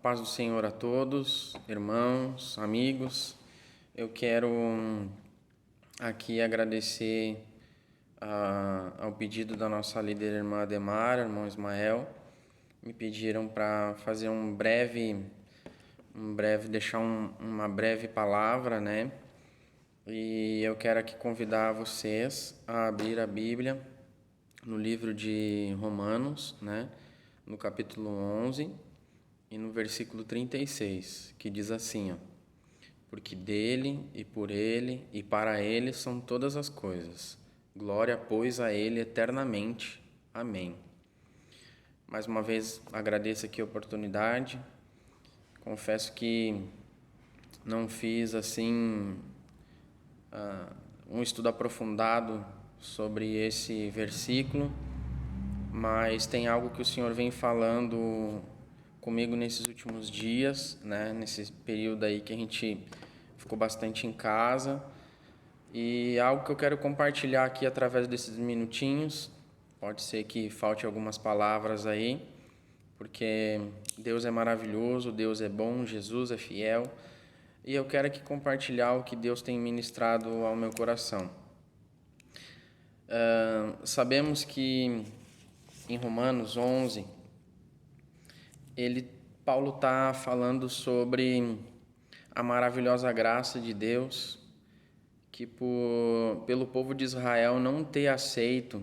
paz do Senhor a todos, irmãos, amigos. Eu quero aqui agradecer ao pedido da nossa líder irmã Ademar, irmão Ismael. Me pediram para fazer deixar uma breve palavra, né? E eu quero aqui convidar vocês a abrir a Bíblia no livro de Romanos, né? No capítulo 11 e no versículo 36, que diz assim, ó: porque dele e por ele e para ele são todas as coisas. Glória, pois, a ele eternamente. Amém. Mais uma vez agradeço aqui a oportunidade. Confesso que não fiz assim um estudo aprofundado sobre esse versículo, mas tem algo que o Senhor vem falando comigo nesses últimos dias, né? Nesse período aí que a gente ficou bastante em casa, e algo que eu quero compartilhar aqui através desses minutinhos. Pode ser que falte algumas palavras aí, porque Deus é maravilhoso, Deus é bom, Jesus é fiel, e eu quero aqui compartilhar o que Deus tem ministrado ao meu coração. Sabemos que em Romanos 11, Paulo está falando sobre a maravilhosa graça de Deus, que pelo povo de Israel não ter aceito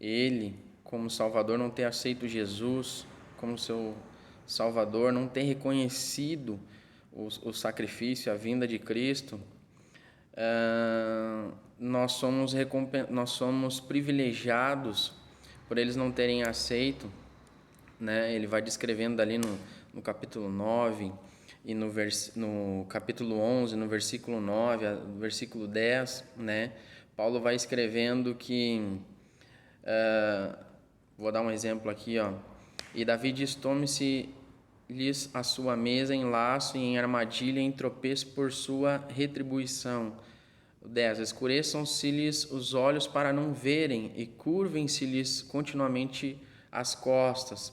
Ele como Salvador, não ter aceito Jesus como seu Salvador, não ter reconhecido o sacrifício, a vinda de Cristo, nós somos privilegiados por eles não terem aceito, né? Ele vai descrevendo ali no capítulo 9 e no capítulo 11, no versículo 9, no versículo 10, né? Paulo vai escrevendo que, vou dar um exemplo aqui, ó: e Davi diz: tome-se-lhes a sua mesa em laço e em armadilha, em tropeço por sua retribuição. 10. Escureçam-se-lhes os olhos para não verem e curvem-se-lhes continuamente as costas.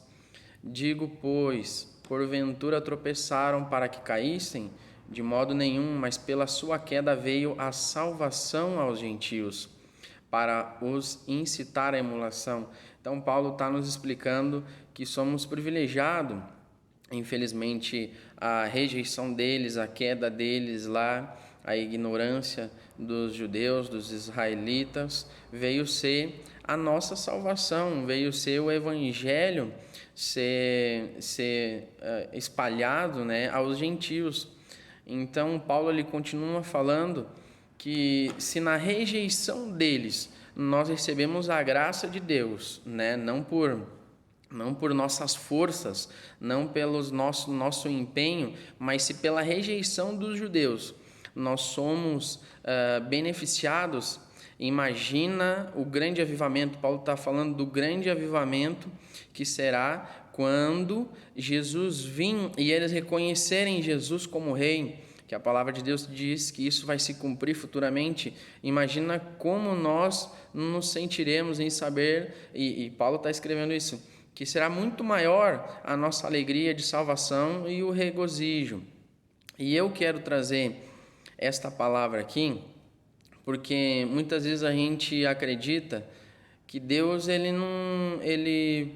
Digo, pois, porventura tropeçaram para que caíssem? De modo nenhum, mas pela sua queda veio a salvação aos gentios, para os incitar à emulação. Então Paulo está nos explicando que somos privilegiados. Infelizmente, a rejeição deles, a queda deles lá, a ignorância dos judeus, dos israelitas, veio ser a nossa salvação, veio ser o evangelho ser espalhado, né, aos gentios. Então Paulo ele continua falando que se na rejeição deles nós recebemos a graça de Deus, né, não por nossas forças, não pelo nosso empenho, mas se pela rejeição dos judeus nós somos beneficiados. Imagina o grande avivamento. Paulo está falando do grande avivamento que será quando Jesus vir e eles reconhecerem Jesus como rei, que a palavra de Deus diz que isso vai se cumprir futuramente. Imagina como nós nos sentiremos em saber, e Paulo está escrevendo isso, que será muito maior a nossa alegria de salvação e o regozijo. E eu quero trazer esta palavra aqui porque muitas vezes a gente acredita que Deus ele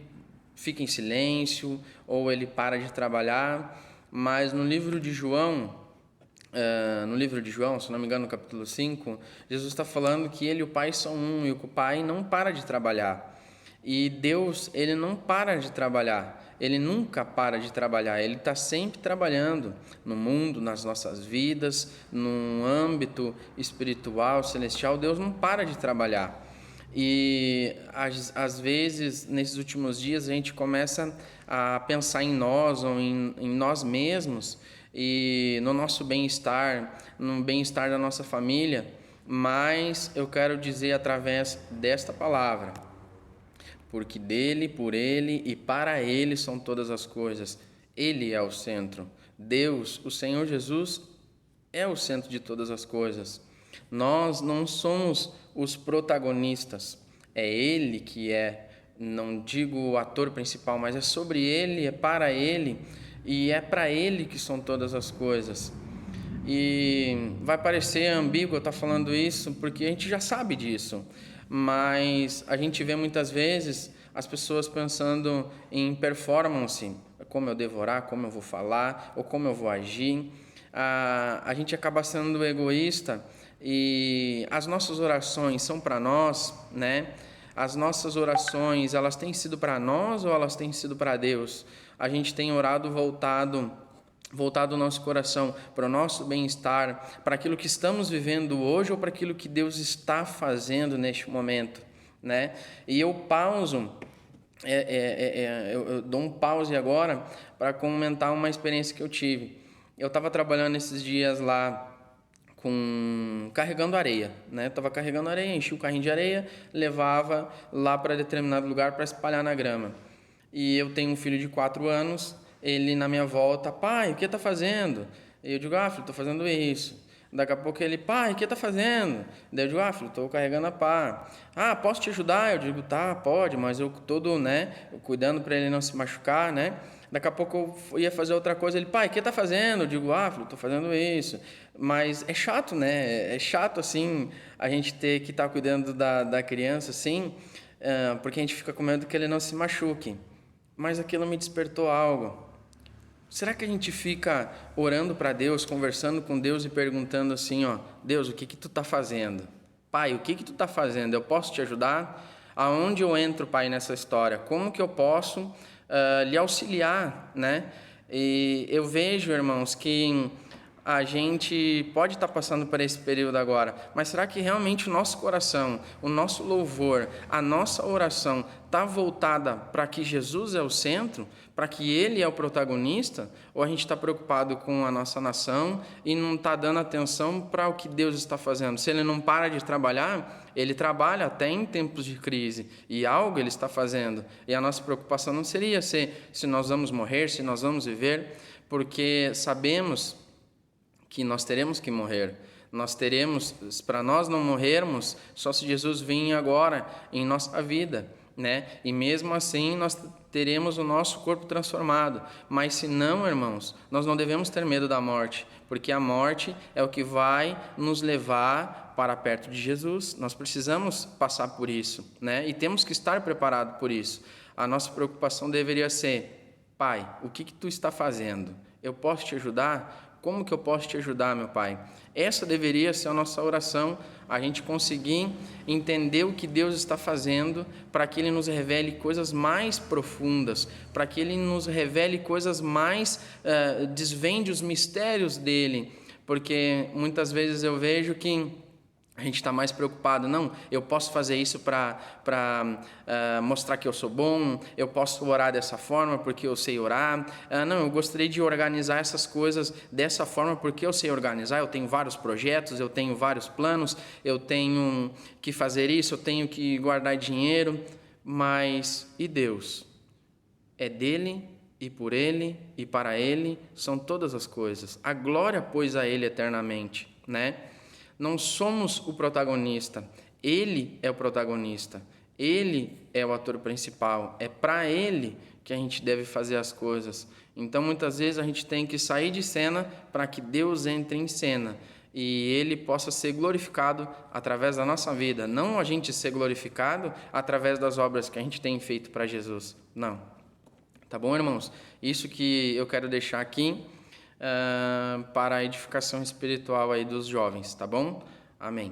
fica em silêncio ou ele para de trabalhar, mas no livro de João, se não me engano, no capítulo 5, Jesus está falando que ele e o Pai são um, e o Pai não para de trabalhar. E Deus, ele não para de trabalhar, ele nunca para de trabalhar, ele está sempre trabalhando no mundo, nas nossas vidas, no âmbito espiritual, celestial. Deus não para de trabalhar. E às vezes, nesses últimos dias, a gente começa a pensar em nós ou em nós mesmos e no nosso bem-estar, no bem-estar da nossa família, mas eu quero dizer através desta palavra: porque dele, por ele e para ele são todas as coisas. Ele é o centro. Deus, o Senhor Jesus, é o centro de todas as coisas. Nós não somos os protagonistas. É Ele que é, não digo o ator principal, mas é sobre Ele, é para Ele e é para Ele que são todas as coisas. E vai parecer ambíguo eu estar falando isso, porque a gente já sabe disso, mas a gente vê muitas vezes as pessoas pensando em performance, como eu devo orar, como eu vou falar, ou como eu vou agir. A gente acaba sendo egoísta e as nossas orações são para nós, né? As nossas orações, elas têm sido para nós ou elas têm sido para Deus? A gente tem orado voltado o nosso coração para o nosso bem-estar, para aquilo que estamos vivendo hoje ou para aquilo que Deus está fazendo neste momento, né? E eu pauso, eu dou um pause agora para comentar uma experiência que eu tive. Eu estava trabalhando esses dias lá carregando areia, né? Estava carregando areia, enchi o carrinho de areia, levava lá para determinado lugar para espalhar na grama. E eu tenho um filho de 4 anos, ele na minha volta, pai, o que tá fazendo? E eu digo, filho, tô fazendo isso. Daqui a pouco ele, pai, o que tá fazendo? Daí eu digo, filho, tô carregando a pá. Posso te ajudar? Eu digo, tá, pode, mas eu todo, né, cuidando para ele não se machucar, né? Daqui a pouco eu ia fazer outra coisa, ele, pai, o que tá fazendo? Eu digo, filho, tô fazendo isso. Mas é chato, né? É chato, assim, a gente ter que estar cuidando da criança, assim, porque a gente fica com medo que ele não se machuque. Mas aquilo me despertou algo. Será que a gente fica orando para Deus, conversando com Deus e perguntando assim, Deus, o que tu tá fazendo? Pai, o que tu tá fazendo? Eu posso te ajudar? Aonde eu entro, Pai, nessa história? Como que eu posso lhe auxiliar, né? E eu vejo, irmãos, que a gente pode estar passando por esse período agora, mas será que realmente o nosso coração, o nosso louvor, a nossa oração está voltada para que Jesus é o centro, para que Ele é o protagonista? Ou a gente está preocupado com a nossa nação e não está dando atenção para o que Deus está fazendo? Se Ele não para de trabalhar, Ele trabalha até em tempos de crise e algo Ele está fazendo. E a nossa preocupação não seria se nós vamos morrer, se nós vamos viver, porque sabemos que nós teremos que morrer. Nós teremos, para nós não morrermos, só se Jesus vir agora em nossa vida, né? E mesmo assim nós teremos o nosso corpo transformado. Mas se não, irmãos, nós não devemos ter medo da morte, porque a morte é o que vai nos levar para perto de Jesus. Nós precisamos passar por isso, né? E temos que estar preparados por isso. A nossa preocupação deveria ser: Pai, o que tu está fazendo? Eu posso te ajudar? Como que eu posso te ajudar, meu Pai? Essa deveria ser a nossa oração, a gente conseguir entender o que Deus está fazendo para que Ele nos revele coisas mais profundas, para que Ele nos revele coisas mais, desvende os mistérios dEle, porque muitas vezes eu vejo que a gente está mais preocupado, não, eu posso fazer isso para mostrar que eu sou bom, eu posso orar dessa forma porque eu sei orar, não, eu gostaria de organizar essas coisas dessa forma porque eu sei organizar, eu tenho vários projetos, eu tenho vários planos, eu tenho que fazer isso, eu tenho que guardar dinheiro, mas e Deus? É dele e por ele e para ele são todas as coisas, a glória, pois, a ele eternamente, né? Não somos o protagonista, Ele é o protagonista, Ele é o ator principal, é para Ele que a gente deve fazer as coisas. Então, muitas vezes, a gente tem que sair de cena para que Deus entre em cena e Ele possa ser glorificado através da nossa vida, não a gente ser glorificado através das obras que a gente tem feito para Jesus, não. Tá bom, irmãos? Isso que eu quero deixar aqui para a edificação espiritual aí dos jovens, tá bom? Amém.